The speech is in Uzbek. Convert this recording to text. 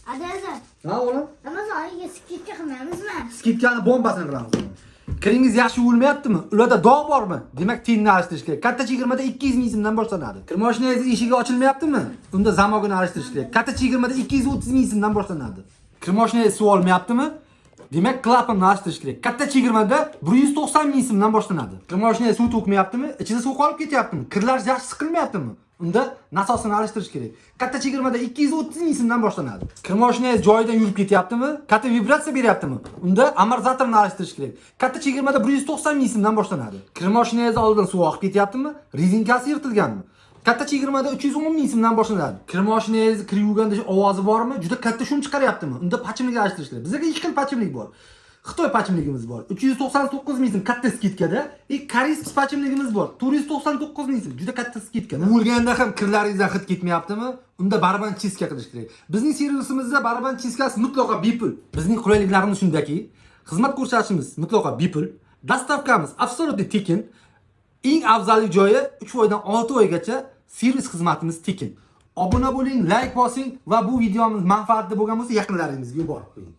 Adaza. Ha o'g'lim? Ramazon oyiga skidka qilmaymizmi? Skidkani bombasini qilamiz. Kiringiz yaxshi yuvilmayaptimi? Ularda dog' bormi? Demak, tiyinni arishtirish kerak. Katta chegirmada 200 ming so'mdan boshlanadi. Kir mashinangiz eshigi ochilmayaptimi? Unda zamogini arishtirish kerak. Katta chegirmada 230 ming so'mdan boshlanadi. Kir mashinangiz suv olmayaptimi? Demak, klapanni arishtirish kerak. Katta chegirmada 190 ming so'mdan boshlanadi. Kir mashinangiz suv to'kmayaptimi? Ichida suv qolib ketyaptimi? Kirlar yaxshi siqilmayaptimi? Unda nasosini arishtirish kerak. Katta chegirmada 230 ming so'mdan boshlanadi. Kir mashinangiz joyidan yurib ketyaptimi? Katta vibratsiya beryaptimi? Unda amortizatorni arishtirish kerak. Katta chegirmada 190 ming so'mdan boshlanadi. Kir mashinangiz oldidan suv oqib ketyaptimi? Rezinkasi yirtilganmi? Katta chegirmada 310 ming so'mdan boshlanadi. Kir mashinangiz kir yuvganda ovozi bormi? Juda katta shum chiqaryaptimi? Unda pachimlik arishtirish kerak. Bizga ikki xil pachimlik bor. Xitoy pachimligimiz bor. 399 ming so'm katta skidkada, koreys pachimligimiz bor. 499 ming so'm juda katta skidkada. O'lganda ham kirlaringizdan hid ketmayaptimi? Unda baraban chiska qilish kerak. Bizning servisimizda baraban chiskasi mutlaqo bepul. Bizning qulayliklarimiz shundaki, xizmat ko'rsatishimiz mutlaqo bepul, dastavkamiz absolutely tekin. Eng afzallik joyi 3 oydan 6 oygacha servis xizmatimiz tekin. Obuna bo'ling, like bosing va bu videomiz manfaatli bo'lgan bo'lsa yaqinlaringizga yuborib qo'ying.